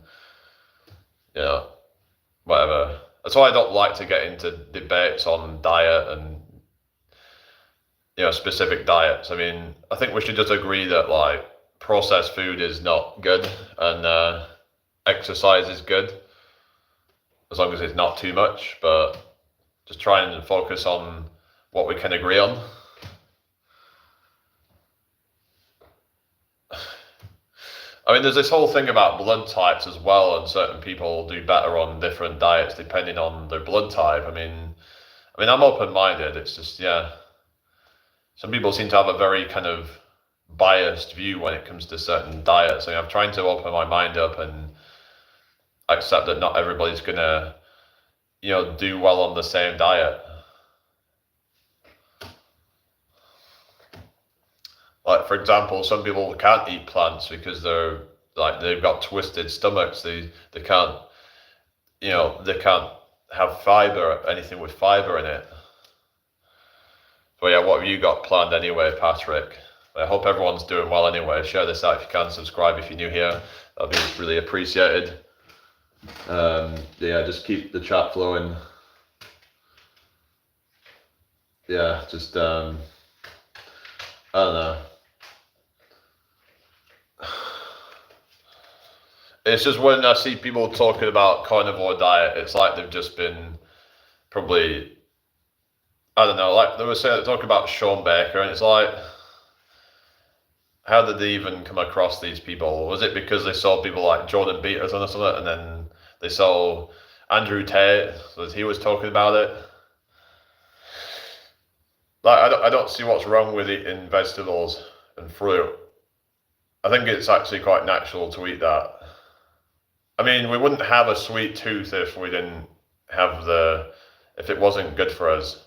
whatever. That's why I don't like to get into debates on diet and, specific diets. I mean, I think we should just agree that like processed food is not good and exercise is good as long as it's not too much, but just try and focus on what we can agree on. I mean, there's this whole thing about blood types as well, and certain people do better on different diets depending on their blood type. I mean, I'm open-minded. It's just, some people seem to have a very kind of biased view when it comes to certain diets. I mean, I'm trying to open my mind up and accept that not everybody's gonna, do well on the same diet. Like for example, some people can't eat plants because they've got twisted stomachs. They can't they can't have anything with fiber in it. So yeah, what have you got planned anyway, Patrick? I hope everyone's doing well anyway. Share this out if you can. Subscribe if you're new here. That'll be really appreciated. Just keep the chat flowing. Yeah, just I don't know. It's just when I see people talking about carnivore diet, it's like they've just been probably, I don't know, like they were talking about Sean Baker, and it's like, how did they even come across these people? Was it because they saw people like Jordan Peterson or something, and then they saw Andrew Tate, so he was talking about it? Like, I don't see what's wrong with eating vegetables and fruit. I think it's actually quite natural to eat that. I mean, we wouldn't have a sweet tooth if we didn't have if it wasn't good for us.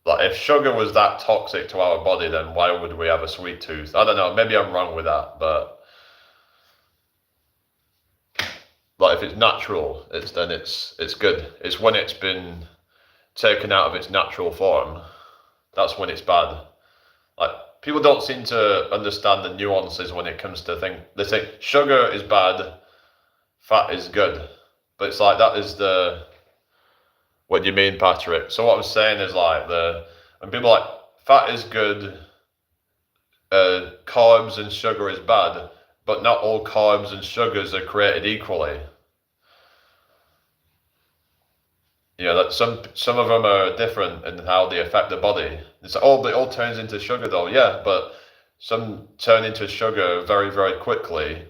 Like, if sugar was that toxic to our body, then why would we have a sweet tooth? I don't know. Maybe I'm wrong with that, but like, if it's natural, then it's good. It's when it's been taken out of its natural form, that's when it's bad. Like, people don't seem to understand the nuances when it comes to things. They say sugar is bad, fat is good, but it's like, that is the, what do you mean, Patrick? So what I'm saying is, like, when people are like, fat is good, carbs and sugar is bad, but not all carbs and sugars are created equally. You know, that some of them are different in how they affect the body. It's all, but it all turns into sugar though. Yeah, but some turn into sugar very, very quickly.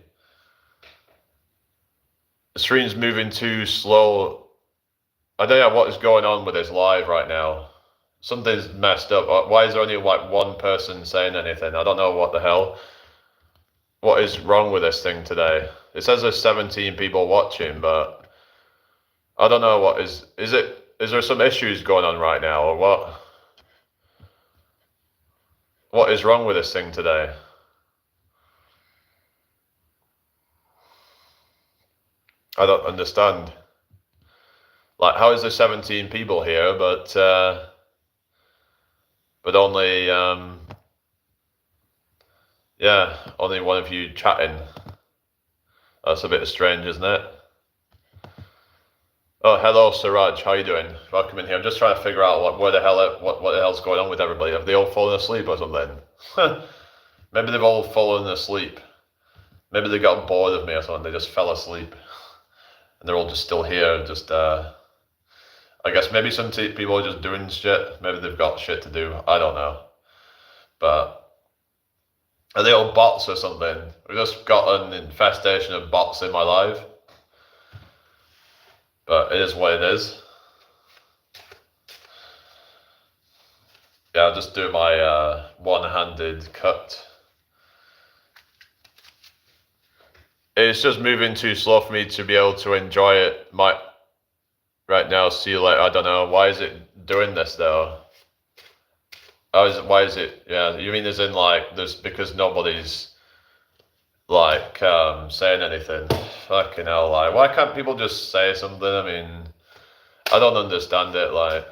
The stream's moving too slow. I don't know what is going on with this live right now. Something's messed up. Why is there only like one person saying anything? I don't know what the hell. What is wrong with this thing today? It says there's 17 people watching, but I don't know what is there some issues going on right now, or what? What is wrong with this thing today? I don't understand. Like, how is there 17 people here, but only yeah, only one of you chatting? That's a bit strange, isn't it? Oh, hello, Siraj. How you doing? Welcome in here. I'm just trying to figure out what the hell's going on with everybody. Have they all fallen asleep or something? Maybe they've all fallen asleep. Maybe they got bored of me or something. They just fell asleep, and they're all just still here. Just I guess maybe some people are just doing shit. Maybe they've got shit to do. I don't know. But are they all bots or something? We've just got an infestation of bots in my life. But it is what it is. Yeah, I'll just do my one-handed cut. It's just moving too slow for me to be able to enjoy it. Right now, see you later. I don't know. Why is it doing this though? Why is it? Yeah, you mean as in like there's because nobody's like saying anything? Fucking hell! Like, why can't people just say something? I mean, I don't understand it. Like,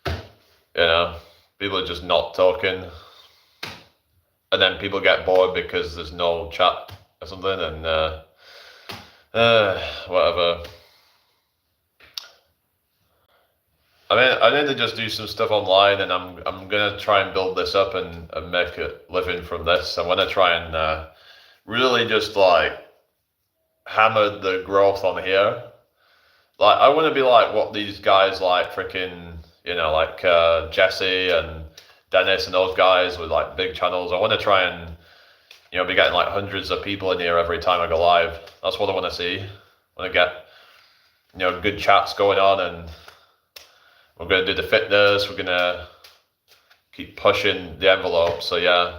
you know, people are just not talking, and then people get bored because there's no chat or something, and whatever. I mean, I need to just do some stuff online, and I'm gonna try and build this up and make a living from this. I want to try and really just like hammer the growth on here. Like, I want to be like what these guys like freaking, you know, like Jesse and Dennis and those guys with like big channels. I want to try and, you know, be getting like hundreds of people in here every time I go live. That's what I want to see. I want to get, you know, good chats going on, and we're going to do the fitness. We're going to keep pushing the envelope. So yeah,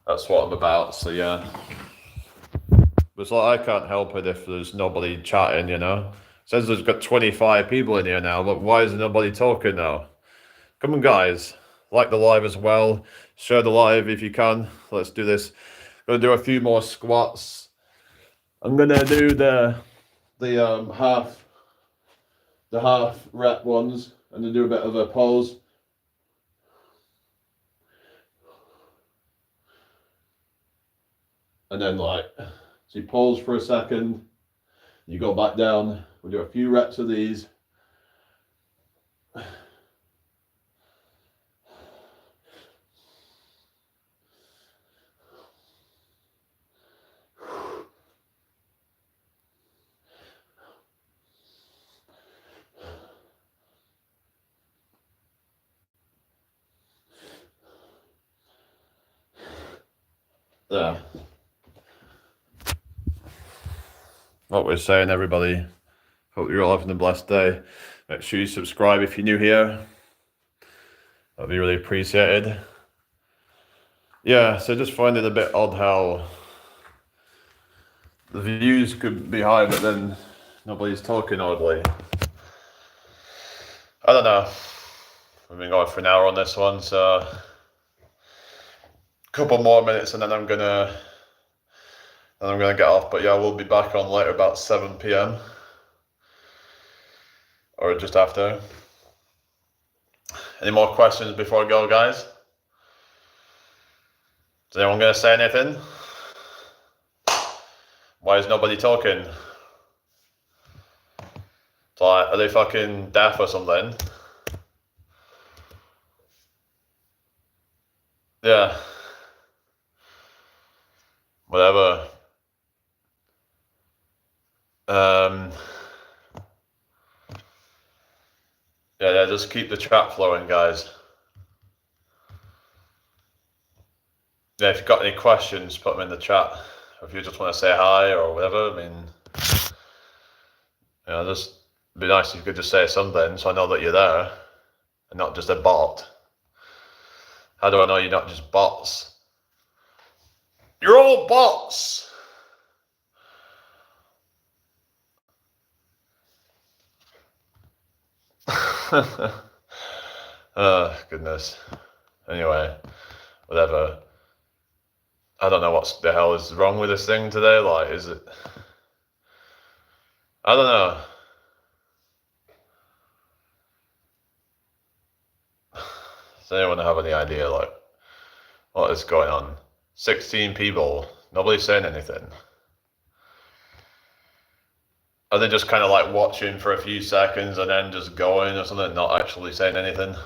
that's what I'm about. So yeah. But it's like, I can't help it if there's nobody chatting, you know. It says there's got 25 people in here now, but why is nobody talking now? Come on, guys. Like the live as well. Share the live if you can. Let's do this. Gonna do a few more squats. I'm gonna do the half rep ones, and then do a bit of a pause. And then like, so you pause for a second, you go back down. We'll do a few reps of these. There. What we're saying, everybody. Hope you're all having a blessed day. Make sure you subscribe if you're new here. That'd be really appreciated. Yeah, so just find it a bit odd how the views could be high, but then nobody's talking oddly. I don't don't know. We've been going for an hour on this one, so a couple more minutes and then I'm gonna get off. But yeah, we'll be back on later about 7 p.m. or just after. Any more questions before I go, guys? Is anyone gonna say anything? Why is nobody talking? It's like, are they fucking deaf or something? Yeah. Whatever. Yeah, just keep the chat flowing, guys. Yeah, if you've got any questions, put them in the chat. Or if you just want to say hi or whatever, I mean, just be nice if you could just say something so I know that you're there and not just a bot. How do I know you're not just bots? You're all bots! Oh, goodness. Anyway, whatever. I don't know what the hell is wrong with this thing today. Like, is it? I don't know. Does anyone have any idea, like, what is going on? 16 people. Nobody's saying anything. Are they just kind of like watching for a few seconds and then just going or something, not actually saying anything? It'd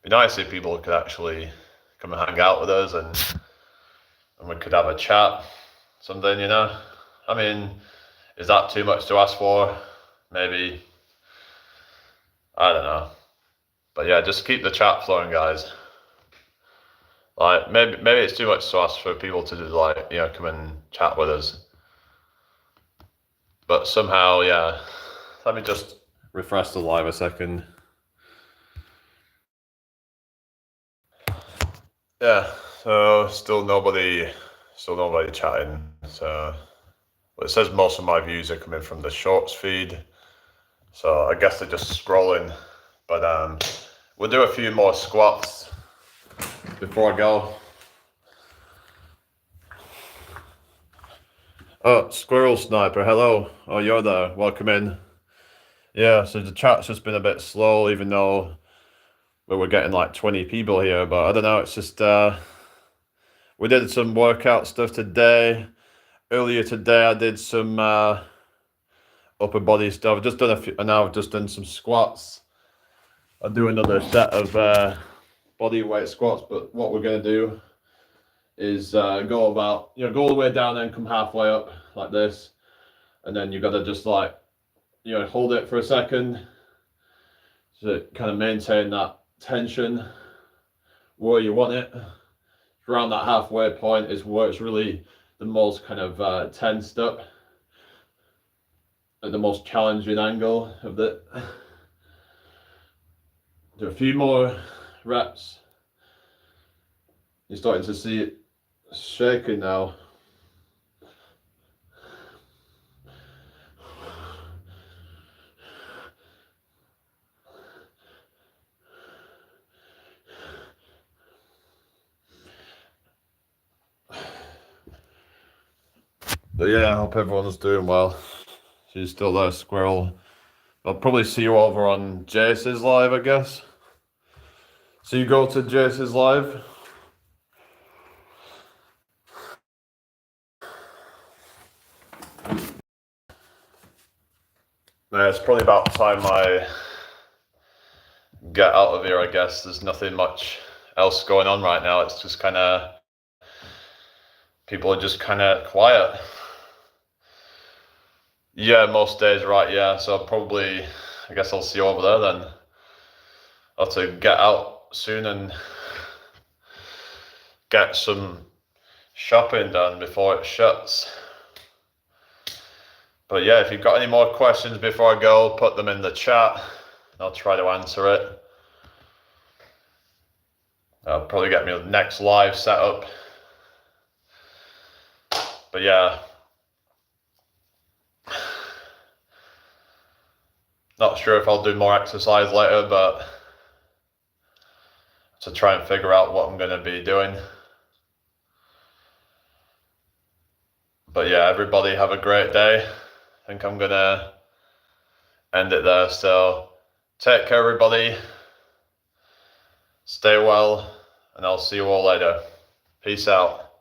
be nice if people could actually come and hang out with us and we could have a chat, something, I mean, is that too much to ask for? Maybe. I don't know. But yeah, just keep the chat flowing, guys. Like, maybe it's too much to ask for people to just, like, come and chat with us. But somehow, yeah. Let me just refresh the live a second. Yeah, so still nobody chatting. So it says most of my views are coming from the shorts feed. So I guess they're just scrolling. But we'll do a few more squats before I go. Oh, Squirrel Sniper, hello. Oh, you're there. Welcome in. Yeah, so the chat's just been a bit slow, even though we're getting like 20 people here. But I don't know, it's just, we did some workout stuff today. Earlier today, I did some upper body stuff. I've just done a few, and now I've just done some squats. I'll do another set of body weight squats, but what we're going to do is go all the way down and come halfway up like this, and then you got to just like hold it for a second to kind of maintain that tension where you want it. Around that halfway point is where it's really the most kind of tensed up at the most challenging angle of it. Do a few more reps. You're starting to see it shaking now. But yeah, I hope everyone's doing well. She's still there, Squirrel. I'll probably see you over on Jace's live, I guess. So you go to Jace's live. Yeah, it's probably about time I get out of here, I guess. There's nothing much else going on right now. It's just kind of, people are just kind of quiet. Yeah, most days, right, yeah. So probably, I guess I'll see you over there then. I'll have to get out soon and get some shopping done before it shuts. But yeah, if you've got any more questions before I go, put them in the chat. I'll try to answer it. I'll probably get me the next live set up. But yeah. Not sure if I'll do more exercise later, but to try and figure out what I'm going to be doing. But yeah, everybody have a great day. I think I'm going to end it there. So take care, everybody. Stay well, and I'll see you all later. Peace out.